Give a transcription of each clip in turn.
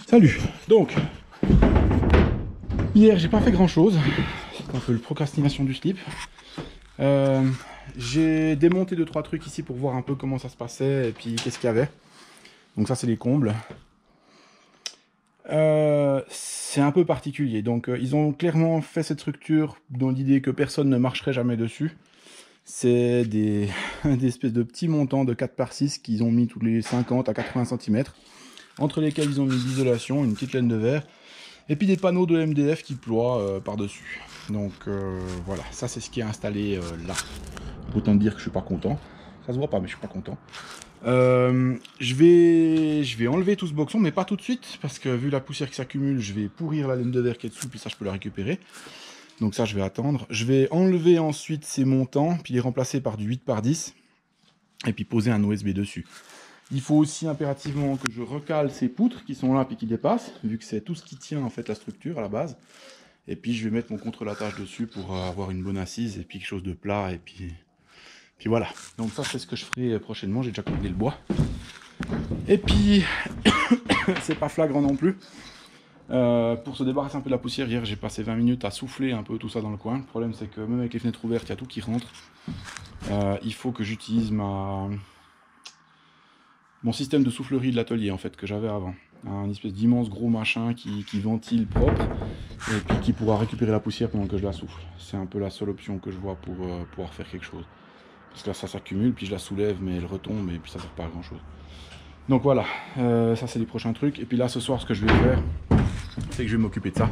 Salut. Donc, hier j'ai pas fait grand chose. C'est un peu le procrastination du slip. J'ai démonté 2-3 trucs ici pour voir un peu comment ça se passait et puis qu'est-ce qu'il y avait. Donc ça c'est les combles. C'est un peu particulier. Donc ils ont clairement fait cette structure dans l'idée que personne ne marcherait jamais dessus. C'est des espèces de petits montants de 4x6 qu'ils ont mis tous les 50 à 80 cm. Entre lesquels ils ont mis l'isolation, une petite laine de verre. Et puis des panneaux de MDF qui ploient par-dessus. Donc voilà, ça c'est ce qui est installé là. Autant dire que je suis pas content. Ça se voit pas, mais je suis pas content. Je vais enlever tout ce boxon, mais pas tout de suite, parce que vu la poussière qui s'accumule, je vais pourrir la laine de verre qui est dessous, puis ça je peux la récupérer. Donc ça je vais attendre. Je vais enlever ensuite ces montants, puis les remplacer par du 8x10, et puis poser un OSB dessus. Il faut aussi impérativement que je recale ces poutres qui sont là et qui dépassent, vu que c'est tout ce qui tient en fait la structure à la base. Et puis je vais mettre mon contre-latage dessus pour avoir une bonne assise et puis quelque chose de plat et puis voilà. Donc ça c'est ce que je ferai prochainement, j'ai déjà coupé le bois. Et puis c'est pas flagrant non plus. Pour se débarrasser un peu de la poussière, hier j'ai passé 20 minutes à souffler un peu tout ça dans le coin. Le problème c'est que même avec les fenêtres ouvertes, il y a tout qui rentre. Il faut que j'utilise mon système de soufflerie de l'atelier en fait que j'avais avant. Un espèce d'immense gros machin qui ventile propre et puis qui pourra récupérer la poussière pendant que je la souffle. C'est un peu la seule option que je vois pour pouvoir faire quelque chose. Parce que là ça s'accumule, puis je la soulève mais elle retombe et puis ça sert pas à grand chose. Donc voilà, ça c'est les prochains trucs. Et puis là ce soir ce que je vais faire, c'est que je vais m'occuper de ça.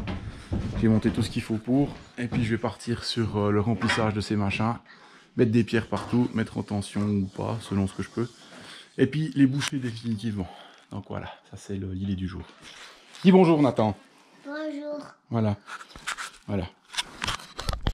J'ai monté tout ce qu'il faut pour, et puis je vais partir sur le remplissage de ces machins, mettre des pierres partout, mettre en tension ou pas, selon ce que je peux. Et puis les boucher définitivement. Donc voilà, ça c'est l'idée du jour. Dis bonjour Nathan. Bonjour. Voilà. Voilà.